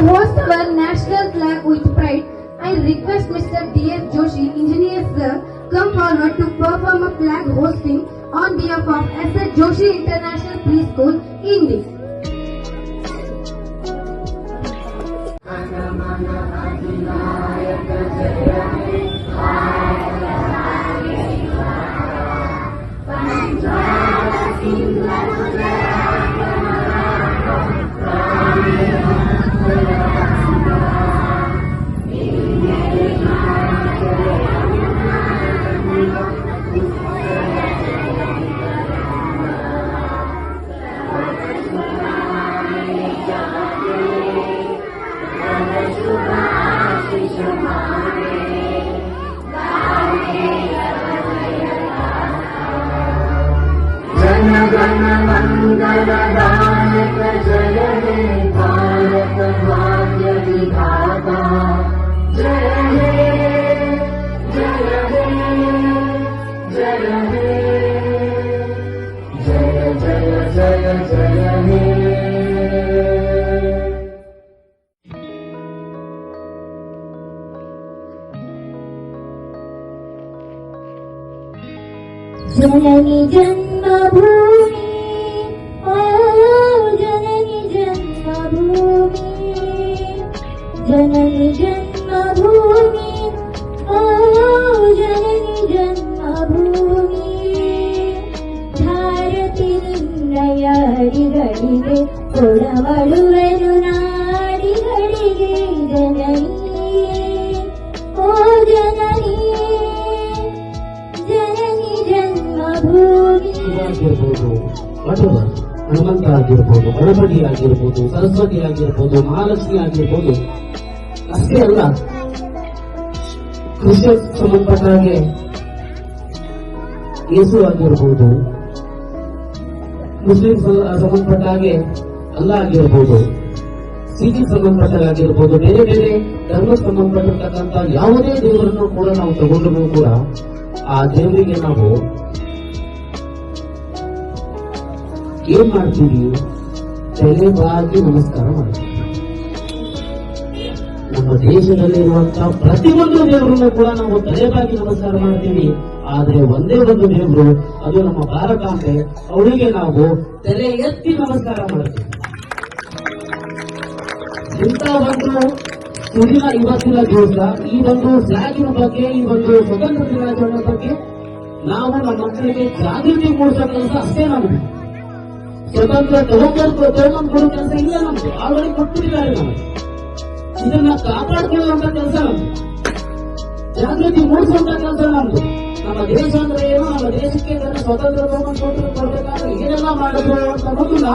host our national flag with pride, I request Mr. D.S. Joshi, Engineer Sir, come forward to perform a flag hosting on behalf of S.S. Joshi International Preschool, India. जन मंगलदायक जय हे भारत भाग्य विधाता जय हे जय हे जय हे जय जय जय जय हे जननी जन्मभूमि ओ जननी जन्मभूमि जननी जन्मभूमि ओ जननी जन्मभूमि भारती ನಿನ್ನಯ ಅಡಿಗಳಿಗೆ ಕೊಡವಳುವೆನು ನಾಡಿಗಳಿಗೆ ಜನನಿ ಓ ಜನನಿ ಆಗಿರ್ಬೋದು ಅಥವಾ ಹನುಮಂತ ಆಗಿರ್ಬೋದು, ಗಣಪತಿ ಆಗಿರ್ಬೋದು, ಸರಸ್ವತಿ ಆಗಿರ್ಬೋದು, ಮಹಾಲಕ್ಷ್ಮಿ ಆಗಿರ್ಬೋದು, ಅಷ್ಟೇ ಅಲ್ಲ ಕೃಷಿ ಸಂಬಂಧಪಟ್ಟ ಹಾಗೆ ಯೇಸು ಆಗಿರ್ಬೋದು, ಮುಸ್ಲಿಂ ಸಂಬಂಧಪಟ್ಟ ಹಾಗೆ ಅಲ್ಲ ಆಗಿರ್ಬೋದು, ಸಿಖ್ ಸಂಬಂಧಪಟ್ಟಾಗಿರ್ಬೋದು, ಬೇರೆ ಬೇರೆ ಧರ್ಮಕ್ಕೆ ಸಂಬಂಧಪಟ್ಟಿರ್ತಕ್ಕಂಥ ಯಾವುದೇ ದೇವರನ್ನು ಕೂಡ ನಾವು ತಗೊಂಡ್ರೂ ಕೂಡ ಆ ದೇವರಿಗೆ ನಾವು ಏನ್ ಮಾಡ್ತೀವಿ? ತಲೆಬಾಗಿ ನಮಸ್ಕಾರ ಮಾಡ್ತೀವಿ. ನಮ್ಮ ದೇಶದಲ್ಲಿರುವಂತಹ ಪ್ರತಿಯೊಂದು ದೇವರನ್ನು ಕೂಡ ನಾವು ತಲೆಬಾಗಿ ನಮಸ್ಕಾರ ಮಾಡ್ತೀವಿ. ಆದ್ರೆ ಒಂದೇ ಒಂದು ದೇವರು, ಅದು ನಮ್ಮ ಭಾರತಾಂಬೆ, ಅವಳಿಗೆ ನಾವು ತಲೆ ಎತ್ತಿ ನಮಸ್ಕಾರ ಮಾಡ್ತೀವಿ. ಇಂಥ ಒಂದು ಸುದಿನ ಇವತ್ತಿನ ದಿವಸ ಈ ಒಂದು ಫ್ಲಾಗಿನ ಬಗ್ಗೆ, ಈ ಒಂದು ಸ್ವತಂತ್ರ ದಿನಾಚರಣೆ ಬಗ್ಗೆ ನಾವು ನಮ್ಮ ಮಕ್ಕಳಿಗೆ ಜಾಗೃತಿ ಮೂಡಿಸೋ ಕೆಲಸ ಅಷ್ಟೇ ನಮಗೆ. ಸ್ವತಂತ್ರ ತಗೊಂಡ್ಬಂದು ಕೊಡೋ ಕೆಲಸ ಇಲ್ಲ ನಮ್ಗೆ, ಆಲ್ರೆಡಿ ಕೊಟ್ಟಿದ್ದಾರೆ ನಮಗೆ. ಇದನ್ನ ಕಾಪಾಡ್ಕೊಳ್ಳುವಂತ ಕೆಲಸ ನಮ್ದು, ಜಾಗೃತಿ ಮೂಡಿಸುವಂತ ಕೆಲಸ ನಮ್ದು. ನಮ್ಮ ದೇಶ ಅಂದ್ರೆ ಏನು, ನಮ್ಮ ದೇಶಕ್ಕೆ ಸ್ವತಂತ್ರ ತಗೊಂಡು ಕೊಡ್ಬೇಕಾದ್ರೆ ಏನೆಲ್ಲ ಮಾಡಿದ್ರು ಅಂತ ಅನ್ನೋದನ್ನ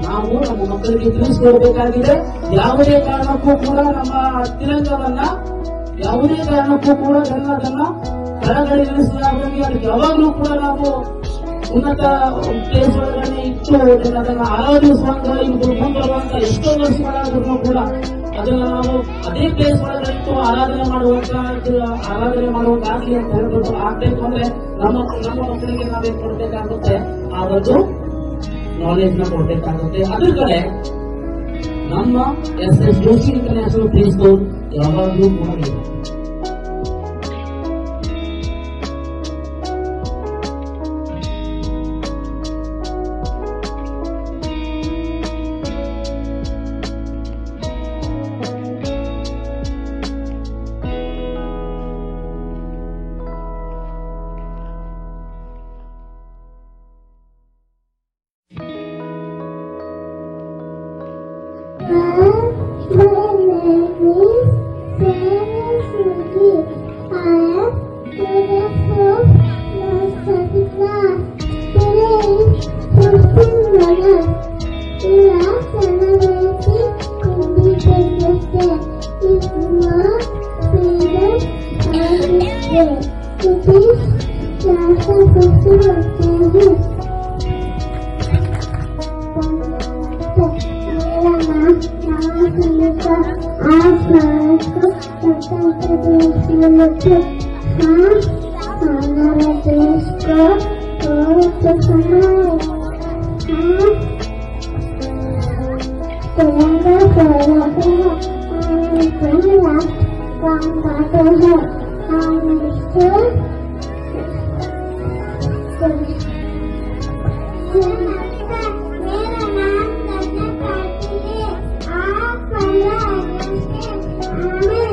ನಾವು ನಮ್ಮ ಮಕ್ಕಳಿಗೆ ತಿಳಿಸ್ಕೊಡ್ಬೇಕಾಗಿದೆ. ಯಾವುದೇ ಕಾರಣಕ್ಕೂ ಕೂಡ ನಮ್ಮ ತಿರಂಗವನ್ನ ಯಾವುದೇ ಕಾರಣಕ್ಕೂ ಕೂಡ ಅದನ್ನ ಕೆಳಗಡೆ ನಿಲ್ಲಿಸಲಾಗಿ ಅದಕ್ಕೆ ಯಾವಾಗಲೂ ಕೂಡ ನಾವು ಉನ್ನತ ಪ್ಲೇಸ್ ಒಳಗಡೆ ಇಟ್ಟು ಅದನ್ನ ಆರಾಧಿಸುವಂತ ಮುಂಬರುವಂತ ಎಷ್ಟೋ ವರ್ಷಗಳಾದ್ರೂ ಕೂಡ ಅದನ್ನ ನಾವು ಅದೇ ಪ್ಲೇಸ್ ಒಳಗಡೆ ಇಟ್ಟು ಆರಾಧನೆ ಮಾಡುವಂತಾಗಲಿ ಅಂತ ಹೇಳ್ಬಿಟ್ಟು ಆಗ್ಬೇಕು ಅಂದ್ರೆ ನಮ್ಮ ಮಕ್ಕಳಿಗೆ ನಾವೇನ್ ಕೊಡ್ಬೇಕಾಗುತ್ತೆ, ಆ ಒಂದು ನಾಲೆಜ್ ನ ಕೊಡ್ಬೇಕಾಗುತ್ತೆ. ಅದ್ರ ಕಡೆ ನಮ್ಮ S.S. Joshi international play school ಯಾವಾಗಲೂ ಕೂಡ ಇದೆ. Terima मेरा नाम करना पार्टी है। आप 15 अगस्त हमें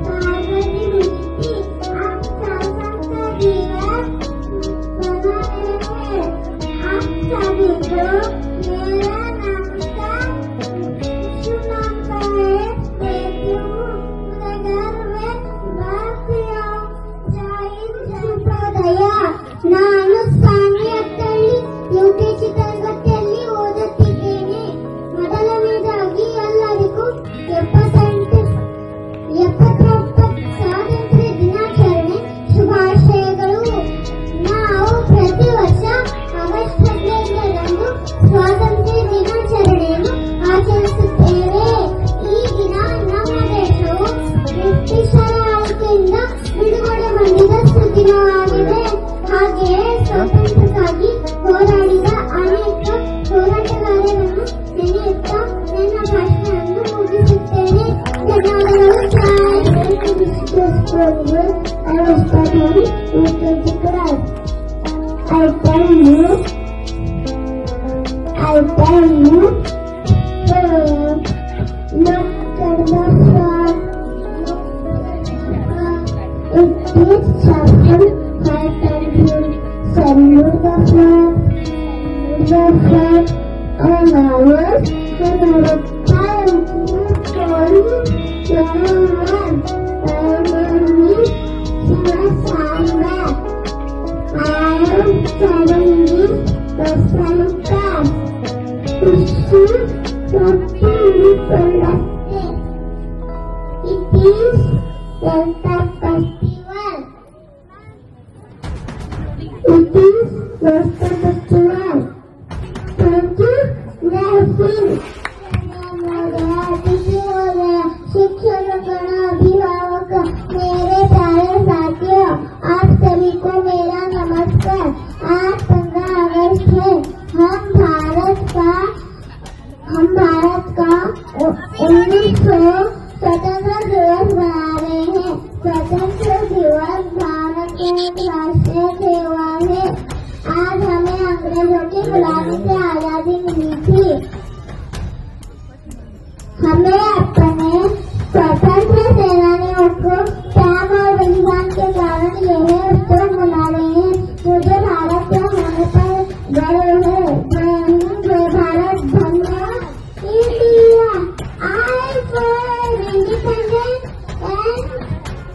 पार्वती हुई थी। आप स्वतंत्रता दिवस मना रहे हैं। आप सभी को मेरा नमस्कार। शुभकामनाएं देती हूँ। मेरे घर में बाकियों ಶುಭೋದಯ. ನಾನು ಸ್ವಾಮಿ ಅತ್ತಳ್ಳಿ ಯುಕೆಜಿ ತರಗತಿಯಲ್ಲಿ ಓದುತ್ತಿದ್ದೇನೆ. ಮೊದಲನೇದಾಗಿ ಎಲ್ಲರಿಗೂ 78 ಸ್ವಾತಂತ್ರ್ಯ ದಿನಾಚರಣೆ ಶುಭಾಶಯಗಳು. ನಾವು ಪ್ರತಿ ವರ್ಷ ಆಗಸ್ಟ್ 15ರಂದು ಸ್ವಾತಂತ್ರ್ಯ ದಿನಾಚರಣೆಯನ್ನು ಆಚರಿಸುತ್ತೇವೆ. ಈ ದಿನ ನಮ್ಮ ದೇಶವು ಬ್ರಿಟಿಷರ ಆಳ್ವಿಕೆಯಿಂದ ಬಿಡುಗಡೆ ಹೊಂದಿದ ಸುದಿನವಾಗಿದೆ. ಹಾಗೆಯೇ ಸ್ವಾತಂತ್ರ್ಯಕ್ಕಾಗಿ ಹೋರಾಡಿದ ಅನೇಕ ಹೋರಾಟಗಾರರನ್ನು ನೆನೆಯುತ್ತಾ ನನ್ನ ಭಾಷಣವನ್ನು ಮುಗಿಸುತ್ತೇನೆ. ಧನ್ಯವಾದಗಳು. It is shuffle, fight and drill. Salute the flag, and ours, and our time for young my name is Sima. I am studying the science class. This is something different. It is Delta Festival. It is Delta Festival. Thank you, Nelson. शिक्षकों अभिभावक मेरे प्यारे साथियों, आप सभी को मेरा नमस्कार। आज 15 अगस्त है। हम भारत का 1900 स्वतंत्र दिवस मना रहे हैं। स्वतंत्र दिवस भारत का एक राष्ट्रीय त्योहार है। आज हमें अंग्रेजों की गुलामी से आजादी मिली थी। हमें अपने स्वतंत्र सेनानियों को त्याग और बलिदान के कारण यह उत्सव मना रहे हैं। मुझे भारत के होने पर गर्व है। जय हिंद, जय भारत, धन्यवाद। India I for independence,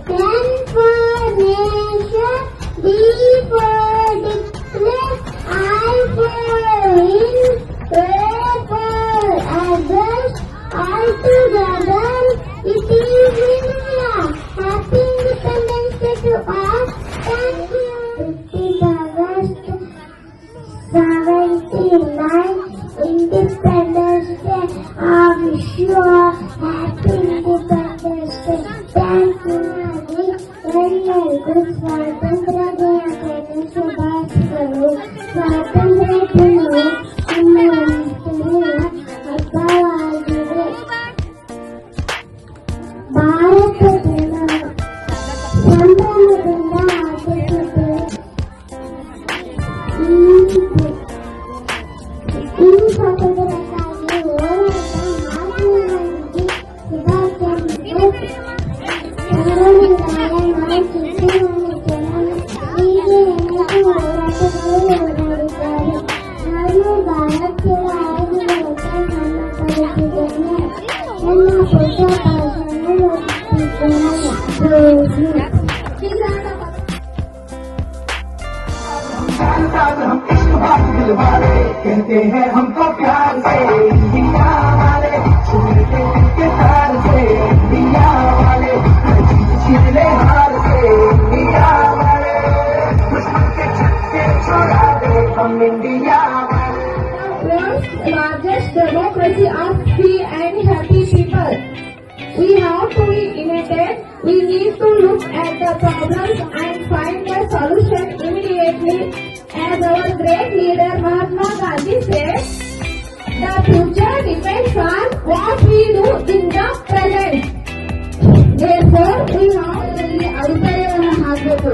N for nation, D for declare, I for win, A for address, all together it is India. Happy Independence Day to all. Thank you. 15 August 79 Independence Day. I wish you a happy Independence Day. Thank you, Nani. Very good. स्वातंत्र्य दिनाचರಣೆ ಶುಭಾಶಯಗಳು. ಸ್ವಾತಂತ್ರ್ಯ ದಿನವು ನಮ್ಮ ರಾಷ್ಟ್ರೀಯ ಹಬ್ಬವಾಗಿದೆ. ಭಾರತ ದಿನ ಸಂಭ್ರಮದಿಂದ ಆಚರಿಸುತ್ತೇವೆ. ಈ ಸ್ವಾತಂತ್ರ್ಯಕ್ಕಾಗಿ ಹೋರಾಟ ಮಹಾತ್ಮಗಾಂಧಿ, ಸುಭಾಷ್ ಚಂದ್ರ ಬೋಸ್, ನಾರಾಯಣ ಚಿಕ್ಕಮಗಳೂರು, ಹೀಗೆ ಅನೇಕ ಹೋರಾಟಗಳು ಹೋರಾಡಿದ್ದಾರೆ. ನಾನು ಭಾರತೀಯ ಆಯುಧಗಳತ್ತ ನನ್ನ ಕಲಿತಿದ್ದೇನೆ. ನನ್ನ ಪುಟ್ಟ ಭಾಷೆಯನ್ನು ಓದುತ್ತಿದ್ದೇನೆ. हम इश्क बात दिल वाले कहते हैं हमको प्यार से इंडिया वाले सुनते के तार से इंडिया वाले छीन ले हार से इंडिया वाले दुश्मन के छक्के छोड़ा दे हम इंडिया वाले। World's largest democracy of free and happy people. We have to be united. We need to look at the problems and find the solution immediately. As our great leader Mahatma Gandhi said, the future depends on what we do in the present. Therefore, ಈ ಮಾತುಗಳಲ್ಲಿ ಅಡಿಪಾಯವನ್ನು ಹಾಕಬೇಕು.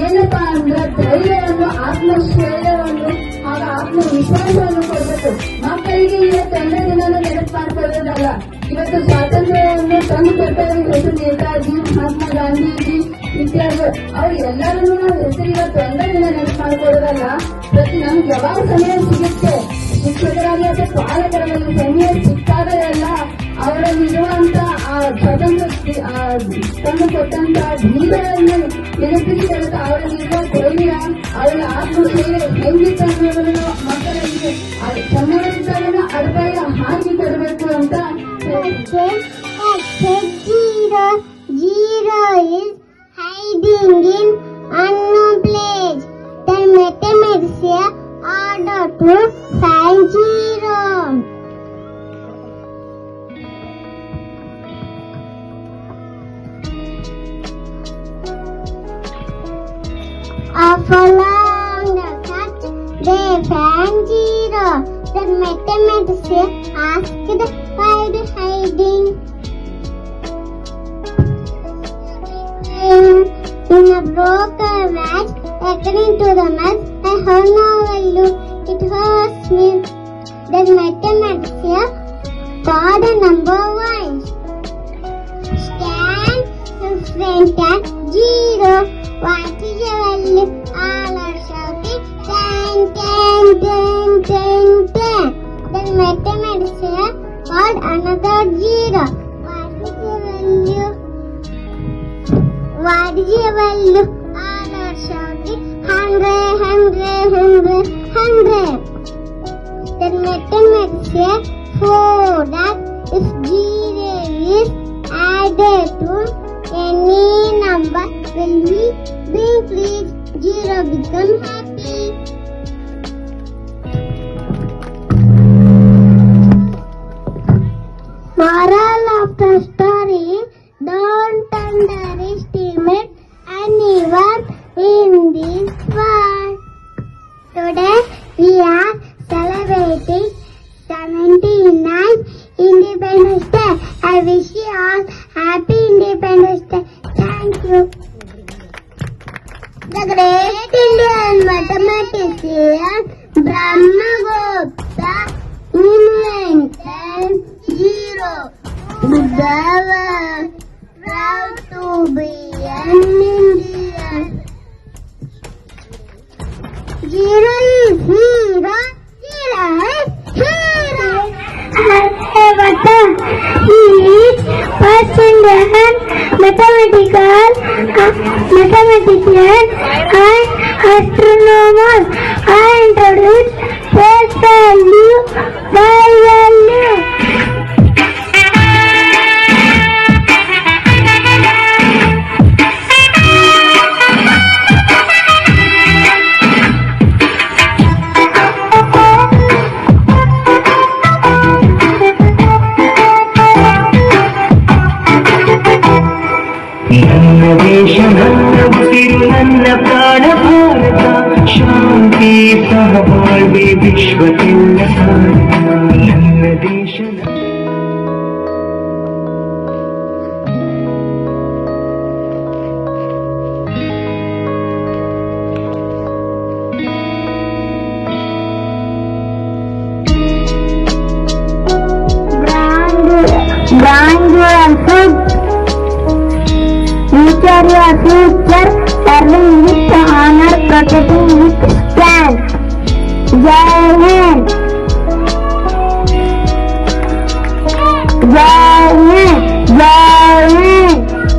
ಏನಪ್ಪಾ ಅಂದ್ರೆ ಧೈರ್ಯವನ್ನು, ಆತ್ಮಸ್ಥೈರ್ಯವನ್ನು ಹಾಗೂ ಆತ್ಮವಿಶ್ವಾಸವನ್ನು ಕೊಡಬೇಕು. ಮಕ್ಕಳಿಗೆ ಇವತ್ತೊಂದೇ ದಿನ ನೆನಪು ಮಾಡ್ಕೊಳ್ಳೋದಲ್ಲ, ಇವತ್ತು ಸ್ವಾತಂತ್ರ್ಯವನ್ನು ತಂದು ಕೊಟ್ಟವರಿಗೆ ಹೆಸರು ನೇತಾಜಿ, ಮಹಾತ್ಮ ಗಾಂಧೀಜಿ ಇತ್ಯಾದಿ ಅವ್ರು ಎಲ್ಲರನ್ನೂ ನಾವು ಹೆಸರು ಇವತ್ತೊಂದೇ ದಿನ ನೆನಪು ಮಾಡ್ಕೊಳ್ಳೋದಲ್ಲ. ನಮ್ಗೆ ಯಾವಾಗ ಸಮಯ ಸಿಗುತ್ತೆ, ಶಿಕ್ಷಕರಾಗಿ ಅಥವಾ ಪಾಲಕರಾಗಿ ಸಮಯ ಸಿಕ್ಕಾಗಲ್ಲ ಅವರಲ್ಲಿರುವಂತ ಆ ಸ್ವಾತಂತ್ರ್ಯ ತಂದು ಕೊಟ್ಟಂತ ಧೀರವನ್ನು ನೆನಪಿಸಿಕೊಳ್ಳುತ್ತ ಅವರಲ್ಲಿರುವ ಧೈರ್ಯ, ಅವರ ಆತ್ಮಸ್ಥೈರ್ಯ ಹೆಂಗಿತ್ತು ಅನ್ನೋದನ್ನು ಮಕ್ಕಳಿಗೆ ಸಂಬಂಧಿಸಿದವನ್ನ ಅಡಿಪಾಯ ಹಾಕಿ ಕೊಡಬೇಕು ಅಂತ Zero is hiding in unknown place. The mathematics order to find zero. Along the cut, they found zero. The mathematics asked why the hiding. In a broken match, according to the math, I have no value. It hurts me. The mathematics for the number 1. Stand in front at zero. What is your value? All are shouting 10, 10, 10, 10, 10. The mathematics called another zero. What is your value? What is your value? All are shouting 100, 100, 100, 100. The mathematics for that if zero is added to any number, will we bring please zero become happy? Moral of the story: don't underestimate anyone in this world. Today we are celebrating 79 Independence Day. I wish you all happy Independence Day. Thank you. The great Indian mathematician Brahmagupta invented zero. Buddha was proud to be an Indian. Zero is hero. Zero is hero. Aryabhatta is first Indian mathematician and astronomer. I introduced face value by value. ನನ್ನ ದೇಶ ನನ್ನ ಉಸಿರು ನನ್ನ ಪ್ರಾಣ ಭಾರತ ಶಾಂತಿ ಸಹಬಾಳ್ವೆ ವಿಶ್ವಕ್ಕೆಲ್ಲ ಸಾರಥ ನನ್ನ ದೇಶ Brand your food. Future your future, learning